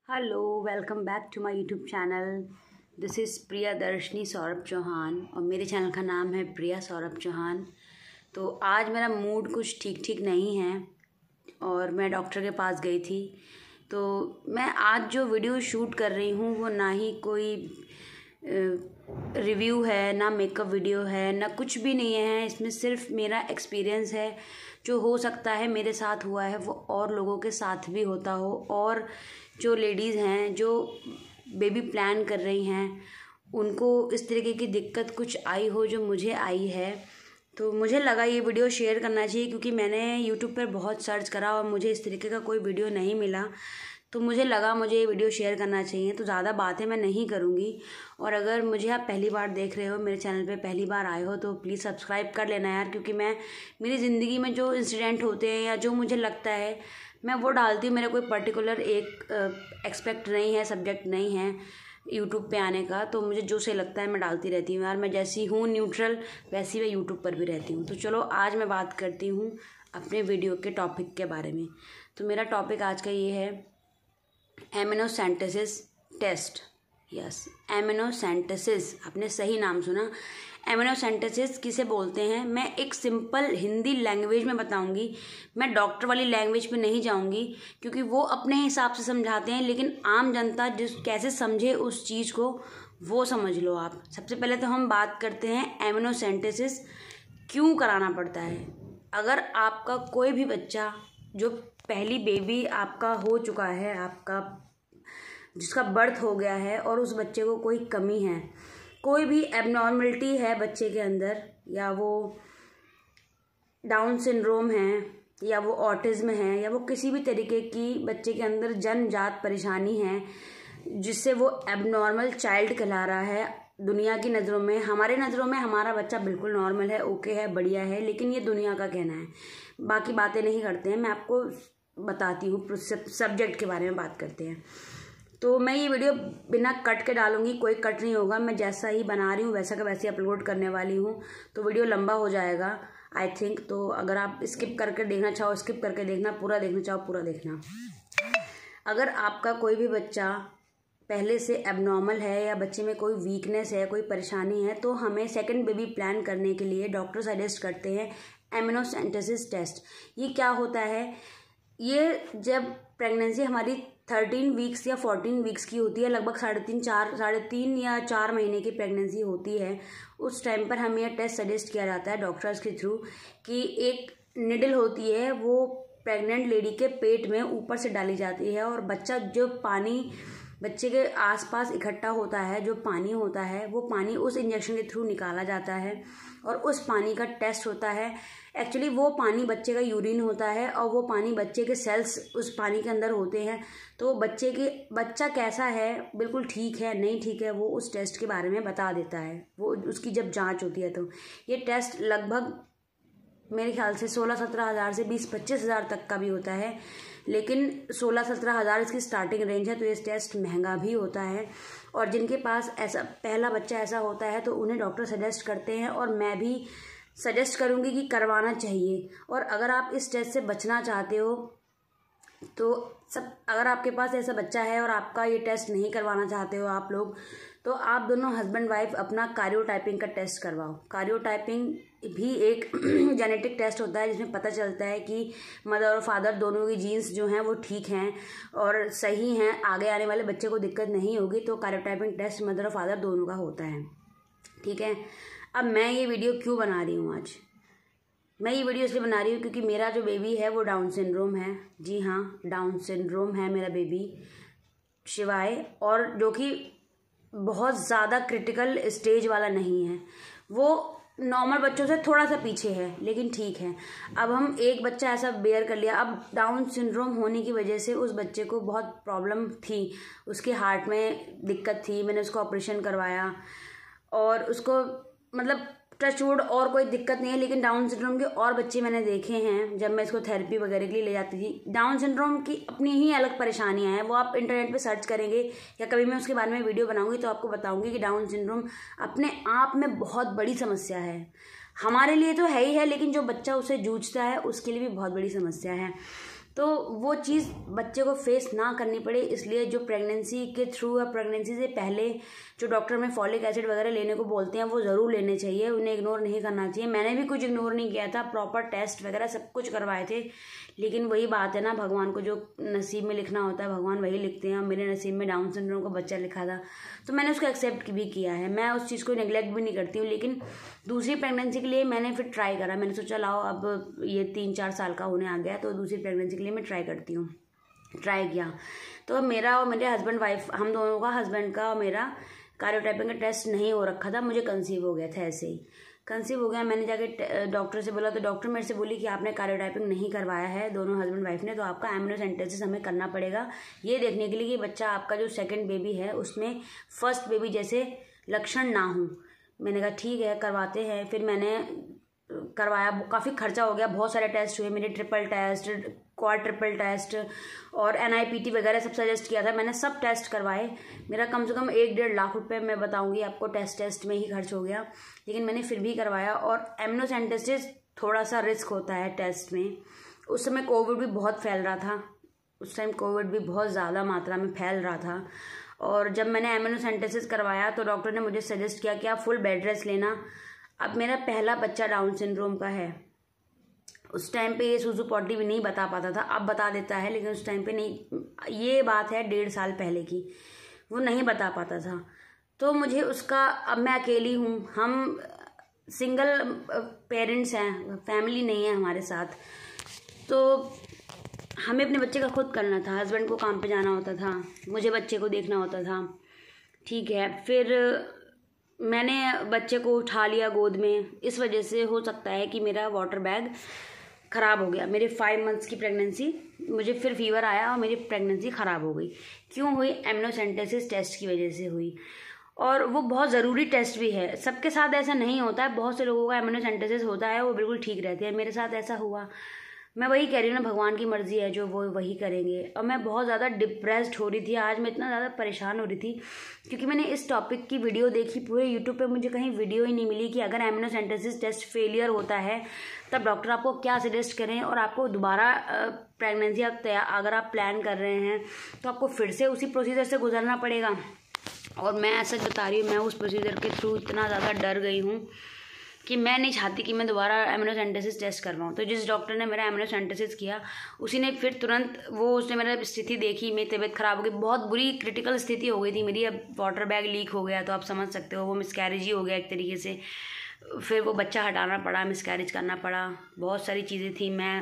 Hello, welcome back to my YouTube channel. This is Priya Darshani Saurabh Chauhan और मेरे channel का नाम है प्रिया सौरभ चौहान। तो आज मेरा मूड कुछ ठीक नहीं है और मैं डॉक्टर के पास गई थी। तो मैं आज जो वीडियो शूट कर रही हूँ वो ना ही कोई रिव्यू है, ना मेकअप वीडियो है, ना कुछ भी नहीं है। इसमें सिर्फ मेरा एक्सपीरियंस है। जो हो सकता है मेरे साथ हुआ है वो और लोगों के साथ भी होता हो, और जो लेडीज़ हैं जो बेबी प्लान कर रही हैं उनको इस तरीके की दिक्कत कुछ आई हो जो मुझे आई है। तो मुझे लगा ये वीडियो शेयर करना चाहिए, क्योंकि मैंने यूट्यूब पर बहुत सर्च करा और मुझे इस तरीके का कोई वीडियो नहीं मिला। तो मुझे लगा मुझे ये वीडियो शेयर करना चाहिए। तो ज़्यादा बातें मैं नहीं करूँगी। और अगर मुझे आप पहली बार देख रहे हो, मेरे चैनल पे पहली बार आए हो, तो प्लीज़ सब्सक्राइब कर लेना यार, क्योंकि मैं मेरी ज़िंदगी में जो इंसिडेंट होते हैं या जो मुझे लगता है मैं वो डालती हूँ। मेरा कोई पर्टिकुलर एक एक्सपेक्ट नहीं है, सब्जेक्ट नहीं है यूट्यूब पे आने का। तो मुझे जो सही लगता है मैं डालती रहती हूँ यार। मैं जैसी हूँ न्यूट्रल, वैसी मैं यूट्यूब पर भी रहती हूँ। तो चलो आज मैं बात करती हूँ अपने वीडियो के टॉपिक के बारे में। तो मेरा टॉपिक आज का ये है एमिनोसेंटेसिस टेस्ट। यस, एमिनोसेंटेसिस, आपने सही नाम सुना। एमिनोसेंटेसिस किसे बोलते हैं मैं एक सिंपल हिंदी लैंग्वेज में बताऊंगी। मैं डॉक्टर वाली लैंग्वेज पे नहीं जाऊंगी, क्योंकि वो अपने हिसाब से समझाते हैं, लेकिन आम जनता जिस कैसे समझे उस चीज़ को वो समझ लो आप। सबसे पहले तो हम बात करते हैं एमिनोसेंटेसिस क्यों कराना पड़ता है। अगर आपका कोई भी बच्चा जो पहली बेबी आपका हो चुका है, आपका जिसका बर्थ हो गया है, और उस बच्चे को कोई कमी है, कोई भी एबनॉर्मलिटी है बच्चे के अंदर, या वो डाउन सिंड्रोम है, या वो ऑटिज्म है, या वो किसी भी तरीके की बच्चे के अंदर जन्मजात परेशानी है जिससे वो एबनॉर्मल चाइल्ड कहला रहा है दुनिया की नज़रों में। हमारे नज़रों में हमारा बच्चा बिल्कुल नॉर्मल है, ओके है, बढ़िया है, लेकिन ये दुनिया का कहना है। बाकी बातें नहीं करते हैं, मैं आपको बताती हूँ, सब्जेक्ट के बारे में बात करते हैं। तो मैं ये वीडियो बिना कट के डालूंगी, कोई कट नहीं होगा। मैं जैसा ही बना रही हूँ वैसा का वैसे अपलोड करने वाली हूँ। तो वीडियो लंबा हो जाएगा आई थिंक। तो अगर आप स्किप करके देखना चाहो स्किप करके देखना, पूरा देखना चाहो पूरा देखना। अगर आपका कोई भी बच्चा पहले से एबनॉर्मल है या बच्चे में कोई वीकनेस है, कोई परेशानी है, तो हमें सेकंड बेबी प्लान करने के लिए डॉक्टर सजेस्ट करते हैं एमिनोसेंटेसिस टेस्ट। ये क्या होता है? ये जब प्रेगनेंसी हमारी 13 वीक्स या 14 वीक्स की होती है, लगभग साढ़े तीन या 4 महीने की प्रेगनेंसी होती है, उस टाइम पर हमें यह टेस्ट सजेस्ट किया जाता है डॉक्टर्स के थ्रू कि एक निडल होती है, वो प्रेग्नेंट लेडी के पेट में ऊपर से डाली जाती है, और बच्चा जो पानी बच्चे के आसपास इकट्ठा होता है, जो पानी होता है, वो पानी उस इंजेक्शन के थ्रू निकाला जाता है, और उस पानी का टेस्ट होता है। एक्चुअली वो पानी बच्चे का यूरिन होता है, और वो पानी बच्चे के सेल्स उस पानी के अंदर होते हैं। तो बच्चा कैसा है, बिल्कुल ठीक है नहीं ठीक है, वो उस टेस्ट के बारे में बता देता है। वो उसकी जब जांच होती है, तो ये टेस्ट लगभग मेरे ख्याल से 16-17 हज़ार से 20-25 हज़ार तक का भी होता है, लेकिन 16-17 हज़ार इसकी स्टार्टिंग रेंज है। तो ये टेस्ट महंगा भी होता है, और जिनके पास ऐसा पहला बच्चा ऐसा होता है तो उन्हें डॉक्टर सजेस्ट करते हैं, और मैं भी सजेस्ट करूँगी कि करवाना चाहिए। और अगर आप इस टेस्ट से बचना चाहते हो तो अगर आपके पास ऐसा बच्चा है और आपका ये टेस्ट नहीं करवाना चाहते हो आप लोग, तो आप दोनों हस्बैंड वाइफ अपना कार्योटाइपिंग का टेस्ट करवाओ। कार्योटाइपिंग भी एक जेनेटिक टेस्ट होता है, जिसमें पता चलता है कि मदर और फादर दोनों की जीन्स जो हैं वो ठीक हैं और सही हैं, आगे आने वाले बच्चे को दिक्कत नहीं होगी। तो कार्योटाइपिंग टेस्ट मदर और फादर दोनों का होता है, ठीक है। अब मैं ये वीडियो क्यों बना रही हूँ आज? मैं ये वीडियो इसलिए बना रही हूँ क्योंकि मेरा जो बेबी है वो डाउन सिंड्रोम है। जी हाँ, डाउन सिंड्रोम है मेरा बेबी शिवाय, और जो कि बहुत ज़्यादा क्रिटिकल स्टेज वाला नहीं है, वो नॉर्मल बच्चों से थोड़ा सा पीछे है, लेकिन ठीक है। अब हम एक बच्चा ऐसा बेयर कर लिया। अब डाउन सिंड्रोम होने की वजह से उस बच्चे को बहुत प्रॉब्लम थी, उसके हार्ट में दिक्कत थी। मैंने उसको ऑपरेशन करवाया, और उसको मतलब टचवुड और कोई दिक्कत नहीं है, लेकिन डाउन सिंड्रोम के और बच्चे मैंने देखे हैं जब मैं इसको थेरेपी वगैरह के लिए ले जाती थी। डाउन सिंड्रोम की अपनी ही अलग परेशानियां हैं, वो आप इंटरनेट पे सर्च करेंगे, या कभी मैं उसके बारे में वीडियो बनाऊंगी तो आपको बताऊंगी कि डाउन सिंड्रोम अपने आप में बहुत बड़ी समस्या है। हमारे लिए तो है ही है, लेकिन जो बच्चा उसे जूझता है उसके लिए भी बहुत बड़ी समस्या है। तो वो चीज़ बच्चे को फेस ना करनी पड़े, इसलिए जो प्रेगनेंसी के थ्रू या प्रेगनेंसी से पहले जो डॉक्टर हमें फॉलिक एसिड वगैरह लेने को बोलते हैं वो ज़रूर लेने चाहिए, उन्हें इग्नोर नहीं करना चाहिए। मैंने भी कुछ इग्नोर नहीं किया था, प्रॉपर टेस्ट वगैरह सब कुछ करवाए थे, लेकिन वही बात है ना, भगवान को जो नसीब में लिखना होता है भगवान वही लिखते हैं। मेरे नसीब में डाउन सिंड्रोम का बच्चा लिखा था, तो मैंने उसको एक्सेप्ट भी किया है, मैं उस चीज़ को नेग्लेक्ट भी नहीं करती हूँ। लेकिन दूसरी प्रेगनेंसी के लिए मैंने फिर ट्राई करा, मैंने सोचा लाओ अब ये 3-4 साल का होने आ गया तो दूसरी प्रेगनेंसी के लिए मैं ट्राई करती हूँ। ट्राई किया तो मेरा और मेरे हस्बैंड वाइफ, हम दोनों का, हस्बैंड का और मेरा कार्योटाइपिंग का टेस्ट नहीं हो रखा था, मुझे कंसीव हो गया था, ऐसे ही कंसीव हो गया। मैंने जाके डॉक्टर से बोला तो डॉक्टर मेरे से बोली कि आपने कार्योटाइपिंग नहीं करवाया है, दोनों हस्बैंड वाइफ ने, तो आपका एम्नियोसेंटेसिस हमें करना पड़ेगा ये देखने के लिए कि बच्चा आपका जो सेकंड बेबी है उसमें फर्स्ट बेबी जैसे लक्षण ना हो। मैंने कहा ठीक है करवाते हैं। फिर मैंने करवाया, काफ़ी खर्चा हो गया, बहुत सारे टेस्ट हुए मेरे, triple test, quad triple test और NIPT वगैरह सब सजेस्ट किया था मैंने, सब टेस्ट करवाए। मेरा कम से कम 1-1.5 लाख रुपए मैं बताऊंगी आपको टेस्ट में ही खर्च हो गया, लेकिन मैंने फिर भी करवाया। और एम्नियोसेंटेसिस थोड़ा सा रिस्क होता है टेस्ट में। उस समय कोविड भी बहुत फैल रहा था, उस टाइम कोविड भी बहुत ज़्यादा मात्रा में फैल रहा था। और जब मैंने एम्नियोसेंटेसिस करवाया तो डॉक्टर ने मुझे सजेस्ट किया कि आप फुल बेड रेस्ट लेना। अब मेरा पहला बच्चा डाउन सिंड्रोम का है, उस टाइम पे ये सूजू पॉटी भी नहीं बता पाता था, अब बता देता है, लेकिन उस टाइम पे नहीं। ये बात है 1.5 साल पहले की, वो नहीं बता पाता था। तो मुझे उसका, अब मैं अकेली हूँ, हम सिंगल पेरेंट्स हैं, फैमिली नहीं है हमारे साथ, तो हमें अपने बच्चे का खुद करना था। हस्बैंड को काम पे जाना होता था, मुझे बच्चे को देखना होता था, ठीक है। फिर मैंने बच्चे को उठा लिया गोद में, इस वजह से हो सकता है कि मेरा वाटर बैग ख़राब हो गया। मेरे 5 मंथ्स की प्रेगनेंसी, मुझे फिर फीवर आया और मेरी प्रेगनेंसी ख़राब हो गई। क्यों हुई? एम्नियोसेंटेसिस टेस्ट की वजह से हुई। और वो बहुत ज़रूरी टेस्ट भी है, सबके साथ ऐसा नहीं होता है, बहुत से लोगों का एम्नियोसेंटेसिस होता है वो बिल्कुल ठीक रहते हैं, मेरे साथ ऐसा हुआ। मैं वही कह रही हूँ ना, भगवान की मर्ज़ी है जो वो वही करेंगे। और मैं बहुत ज़्यादा डिप्रेस्ड हो रही थी, आज मैं इतना ज़्यादा परेशान हो रही थी क्योंकि मैंने इस टॉपिक की वीडियो देखी, पूरे यूट्यूब पे मुझे कहीं वीडियो ही नहीं मिली कि अगर एम्नियोसेंटेसिस टेस्ट फेलियर होता है तब डॉक्टर आपको क्या सजेस्ट करें, और आपको दोबारा प्रेगनेंसी अगर आप प्लान कर रहे हैं तो आपको फिर से उसी प्रोसीजर से गुजरना पड़ेगा। और मैं ऐसा बता रही हूँ, मैं उस प्रोसीजर के थ्रू इतना ज़्यादा डर गई हूँ कि मैं नहीं चाहती कि मैं दोबारा एम्नियोसेंटेसिस टेस्ट करवाऊँ। तो जिस डॉक्टर ने मेरा एम्नियोसेंटेसिस किया उसी ने फिर तुरंत उसने मेरा स्थिति देखी, मेरी तबीयत ख़राब हो गई, बहुत बुरी क्रिटिकल स्थिति हो गई थी मेरी। अब वाटर बैग लीक हो गया तो आप समझ सकते हो, वो मिसकैरेज ही हो गया एक तरीके से। फिर वो बच्चा हटाना पड़ा, मिसकैरेज करना पड़ा, बहुत सारी चीज़ें थी, मैं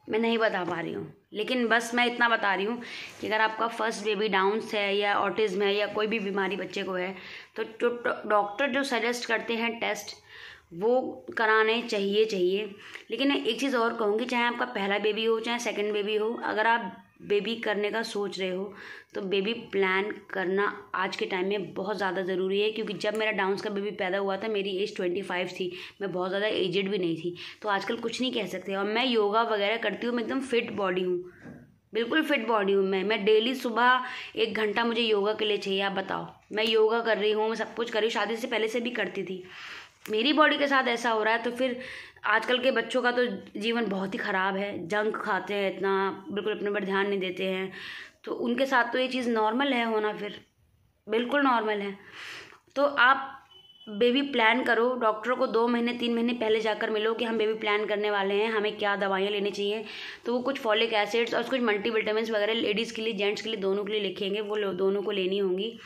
नहीं बता पा रही हूँ। लेकिन बस मैं इतना बता रही हूँ कि अगर आपका फर्स्ट बेबी डाउन्स है या ऑटिज्म है या कोई भी बीमारी बच्चे को है तो डॉक्टर जो सजेस्ट करते हैं टेस्ट वो कराने चाहिए। लेकिन एक चीज़ और कहूँगी, चाहे आपका पहला बेबी हो चाहे सेकंड बेबी हो, अगर आप बेबी करने का सोच रहे हो तो बेबी प्लान करना आज के टाइम में बहुत ज़्यादा ज़रूरी है। क्योंकि जब मेरा डाउन्स का बेबी पैदा हुआ था मेरी एज 25 थी, मैं बहुत ज़्यादा एजेड भी नहीं थी, तो आजकल कुछ नहीं कह सकते। और मैं योगा वगैरह करती हूँ, मैं एकदम फिट बॉडी हूँ, बिल्कुल फिट बॉडी हूँ मैं डेली सुबह 1 घंटा मुझे योगा के लिए चाहिए। आप बताओ, मैं योगा कर रही हूँ, मैं सब कुछ कर रही हूँ, शादी से पहले से भी करती थी। मेरी बॉडी के साथ ऐसा हो रहा है तो फिर आजकल के बच्चों का तो जीवन बहुत ही ख़राब है, जंक खाते हैं इतना, बिल्कुल अपने पर ध्यान नहीं देते हैं, तो उनके साथ तो ये चीज़ नॉर्मल है होना, फिर बिल्कुल नॉर्मल है। तो आप बेबी प्लान करो, डॉक्टर को 2 महीने 3 महीने पहले जाकर मिलो कि हम बेबी प्लान करने वाले हैं, हमें क्या दवाइयाँ लेनी चाहिए। तो वो कुछ फॉलिक एसिड्स और कुछ मल्टीविटामिन्स वगैरह लेडीज़ के लिए जेंट्स के लिए दोनों के लिए लिखेंगे, वो दोनों को लेनी होंगी,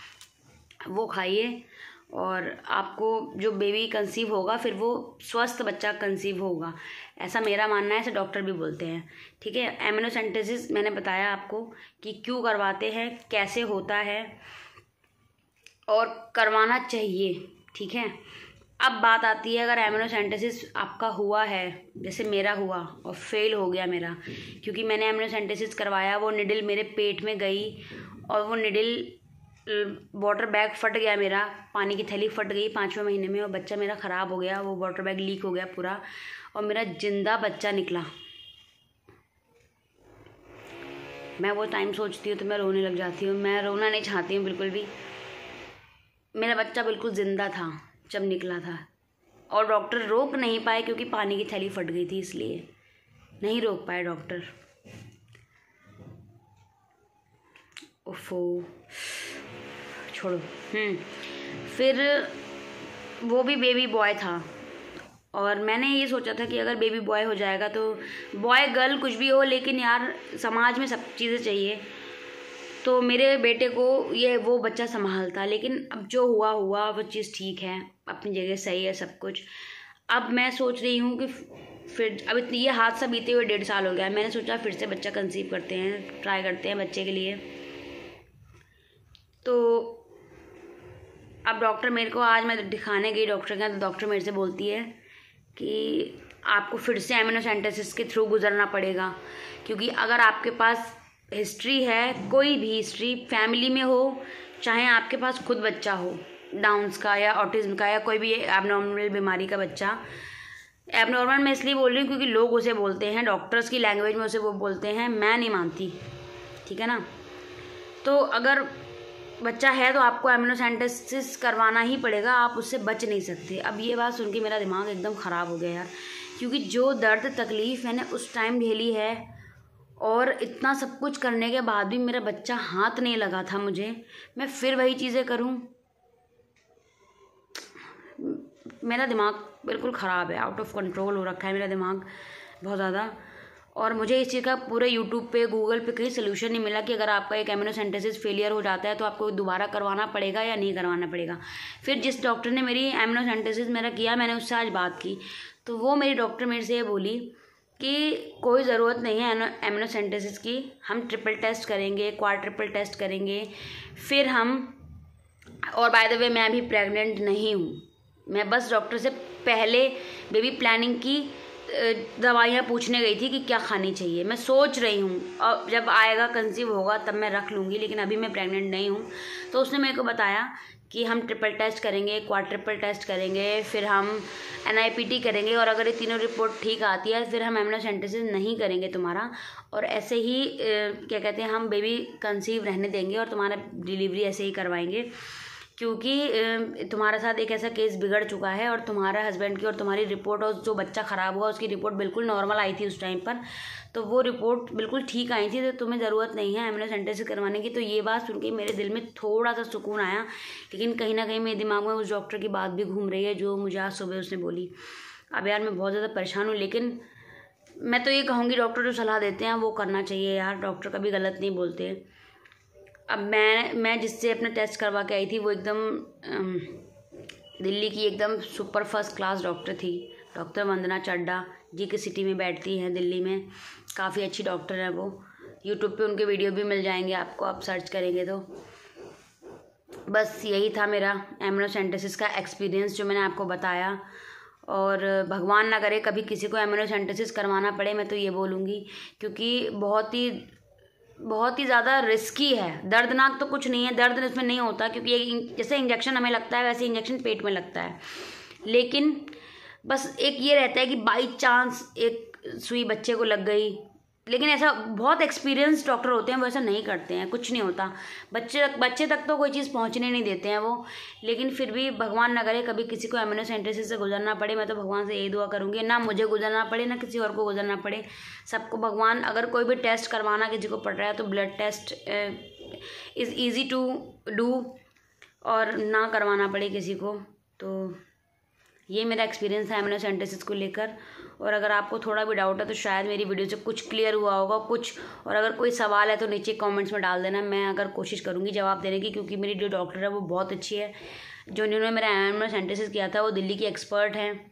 वो खाइए। और आपको जो बेबी कंसीव होगा फिर वो स्वस्थ बच्चा कंसीव होगा, ऐसा मेरा मानना है, ऐसे डॉक्टर भी बोलते हैं, ठीक है। एम्नियोसेंटेसिस मैंने बताया आपको कि क्यों करवाते हैं, कैसे होता है और करवाना चाहिए, ठीक है। अब बात आती है अगर एम्नियोसेंटेसिस आपका हुआ है, जैसे मेरा हुआ और फेल हो गया मेरा, क्योंकि मैंने एम्नियोसेंटेसिस करवाया, वो निडल मेरे पेट में गई और वो निडल वाटर बैग फट गया, मेरा पानी की थैली फट गई 5वें महीने में, और बच्चा मेरा ख़राब हो गया, वो वाटर बैग लीक हो गया पूरा और मेरा जिंदा बच्चा निकला। मैं वो टाइम सोचती हूँ तो मैं रोने लग जाती हूँ, मैं रोना नहीं चाहती हूँ बिल्कुल भी। मेरा बच्चा बिल्कुल ज़िंदा था जब निकला था, और डॉक्टर रोक नहीं पाए क्योंकि पानी की थैली फट गई थी, इसलिए नहीं रोक पाए डॉक्टर। ओफो, छोड़ो। फिर वो भी बेबी बॉय था और मैंने ये सोचा था कि अगर बेबी बॉय हो जाएगा तो बॉय गर्ल कुछ भी हो, लेकिन यार समाज में सब चीज़ें चाहिए, तो मेरे बेटे को ये वो बच्चा संभालता। लेकिन अब जो हुआ हुआ, वो चीज़ ठीक है, अपनी जगह सही है सब कुछ। अब मैं सोच रही हूँ कि फिर अब इतनी ये हादसा बीते हुए 1.5 साल हो गया है, मैंने सोचा फिर से बच्चा कंसीव करते हैं, ट्राई करते हैं बच्चे के लिए। तो अब डॉक्टर मेरे को, आज मैं दिखाने गई डॉक्टर के यहाँ, तो डॉक्टर मेरे से बोलती है कि आपको फिर से एमिनोसेंटेसिस के थ्रू गुजरना पड़ेगा, क्योंकि अगर आपके पास हिस्ट्री है, कोई भी हिस्ट्री फैमिली में हो, चाहे आपके पास खुद बच्चा हो डाउन्स का या ऑटिज्म का या कोई भी एबनॉर्मल बीमारी का बच्चा, एबनॉर्मल मैं इसलिए बोल रही हूँ क्योंकि लोग उसे बोलते हैं, डॉक्टर्स की लैंग्वेज में उसे वो बोलते हैं, मैं नहीं मानती, ठीक है ना। तो अगर बच्चा है तो आपको एमिनोसेंटेसिस करवाना ही पड़ेगा, आप उससे बच नहीं सकते। अब ये बात सुन के मेरा दिमाग एकदम ख़राब हो गया यार, क्योंकि जो दर्द तकलीफ़ मैंने उस टाइम झेली है और इतना सब कुछ करने के बाद भी मेरा बच्चा हाथ नहीं लगा था मुझे, मैं फिर वही चीज़ें करूं। मेरा दिमाग बिल्कुल ख़राब है, आउट ऑफ कंट्रोल हो रखा है मेरा दिमाग बहुत ज़्यादा। और मुझे इस चीज़ का पूरे यूट्यूब पे, गूगल पे कहीं सोल्यूशन नहीं मिला कि अगर आपका एक एमिनोसेंटेसिस फेलियर हो जाता है तो आपको दोबारा करवाना पड़ेगा या नहीं करवाना पड़ेगा। फिर जिस डॉक्टर ने मेरी एमिनोसेंटेसिस मेरा किया, मैंने उससे आज बात की, तो वो मेरी डॉक्टर मेरे से ये बोली कि कोई ज़रूरत नहीं है एमिनोसेंटेसिस की, हम ट्रिपल टेस्ट करेंगे, क्वाड्रुपल टेस्ट करेंगे, फिर हम, और बाय द वे मैं अभी प्रेग्नेंट नहीं हूँ, मैं बस डॉक्टर से पहले बेबी प्लानिंग की दवाइयाँ पूछने गई थी कि क्या खानी चाहिए। मैं सोच रही हूँ और जब आएगा कंसीव होगा तब मैं रख लूँगी, लेकिन अभी मैं प्रेग्नेंट नहीं हूँ। तो उसने मेरे को बताया कि हम ट्रिपल टेस्ट करेंगे, क्वाड्रुपल टेस्ट करेंगे, फिर हम NIPT करेंगे, और अगर ये तीनों रिपोर्ट ठीक आती है फिर हम एमिनोसेंटेसिस नहीं करेंगे तुम्हारा, और ऐसे ही क्या कहते हैं, हम बेबी कंसीव रहने देंगे और तुम्हारा डिलीवरी ऐसे ही करवाएंगे, क्योंकि तुम्हारे साथ एक ऐसा केस बिगड़ चुका है और तुम्हारा हस्बैंड की और तुम्हारी रिपोर्ट, और जो बच्चा ख़राब हुआ उसकी रिपोर्ट बिल्कुल नॉर्मल आई थी उस टाइम पर, तो वो रिपोर्ट बिल्कुल ठीक आई थी, तो तुम्हें ज़रूरत नहीं है एमिनोसेंटेसिस करवाने की। तो ये बात सुन के मेरे दिल में थोड़ा सा सुकून आया, लेकिन कहीं ना कहीं मेरे दिमाग में उस डॉक्टर की बात भी घूम रही है जो मुझे आज सुबह उसने बोली। अब यार मैं बहुत ज़्यादा परेशान हूँ, लेकिन मैं तो ये कहूँगी डॉक्टर जो सलाह देते हैं वो करना चाहिए यार, डॉक्टर कभी गलत नहीं बोलते। अब मैं जिससे अपना टेस्ट करवा के आई थी वो एकदम दिल्ली की एकदम सुपर फर्स्ट क्लास डॉक्टर थी, डॉक्टर वंदना चड्डा, GK सिटी में बैठती हैं दिल्ली में, काफ़ी अच्छी डॉक्टर है वो। यूट्यूब पे उनके वीडियो भी मिल जाएंगे आपको, आप सर्च करेंगे तो। बस यही था मेरा एमिनोसेंटेसिस का एक्सपीरियंस जो मैंने आपको बताया, और भगवान ना करे कभी किसी को एमिनोसेंटेसिस करवाना पड़े, मैं तो ये बोलूँगी, क्योंकि बहुत ही ज़्यादा रिस्की है। दर्दनाक तो कुछ नहीं है, दर्द इसमें नहीं होता, क्योंकि जैसे इंजेक्शन हमें लगता है वैसे इंजेक्शन पेट में लगता है, लेकिन बस एक ये रहता है कि बाई चांस एक सुई बच्चे को लग गई, लेकिन ऐसा बहुत एक्सपीरियंस डॉक्टर होते हैं वो ऐसा नहीं करते हैं, कुछ नहीं होता, बच्चे तक तो कोई चीज़ पहुंचने नहीं देते हैं वो। लेकिन फिर भी भगवान ना करे कभी किसी को एमिनोसेंटेसिस से गुजरना पड़े, मैं तो भगवान से यही दुआ करूँगी, ना मुझे गुजरना पड़े ना किसी और को गुजरना पड़े। सबको भगवान, अगर कोई भी टेस्ट करवाना किसी को पड़ रहा है तो blood test is easy to do, और ना करवाना पड़े किसी को। तो ये मेरा एक्सपीरियंस है एमिनोसेंटेसिस को लेकर, और अगर आपको थोड़ा भी डाउट है तो शायद मेरी वीडियो से कुछ क्लियर हुआ होगा कुछ, और अगर कोई सवाल है तो नीचे कमेंट्स में डाल देना, मैं अगर कोशिश करूँगी जवाब देने की, क्योंकि मेरी जो डॉक्टर है वो बहुत अच्छी है, जिन्होंने मेरा एमिनोसेंटेसिस किया था वो दिल्ली की एक्सपर्ट हैं,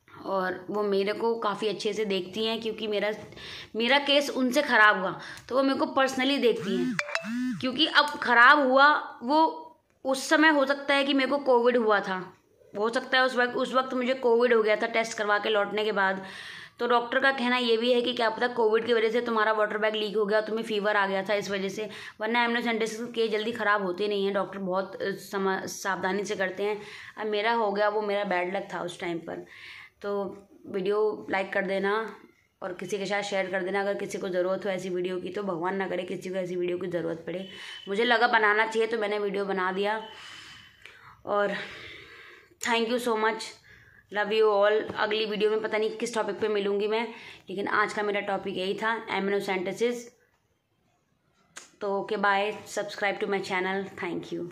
और वो मेरे को काफ़ी अच्छे से देखती हैं, क्योंकि मेरा केस उनसे ख़राब हुआ तो वो मेरे को पर्सनली देखती हैं, क्योंकि अब ख़राब हुआ वो उस समय, हो सकता है कि मेरे को कोविड हुआ था, हो सकता है उस वक्त मुझे कोविड हो गया था टेस्ट करवा के लौटने के बाद। तो डॉक्टर का कहना ये भी है कि क्या पता कोविड की वजह से तुम्हारा वाटर बैग लीक हो गया, तुम्हें फीवर आ गया था इस वजह से, वरना एमिनोसेंटेसिस केस जल्दी ख़राब होते नहीं हैं, डॉक्टर बहुत सावधानी से करते हैं। अब मेरा हो गया, वो मेरा बैड लक था उस टाइम पर। तो वीडियो लाइक कर देना और किसी के साथ शेयर कर देना अगर किसी को ज़रूरत हो ऐसी वीडियो की, तो भगवान ना करे किसी को ऐसी वीडियो की ज़रूरत पड़े। मुझे लगा बनाना चाहिए तो मैंने वीडियो बना दिया, और thank you so much love you all. अगली वीडियो में पता नहीं किस टॉपिक पे मिलूंगी मैं, लेकिन आज का मेरा टॉपिक यही था, एमिनो सिंथेसिस। तो okay bye, subscribe to my channel, thank you.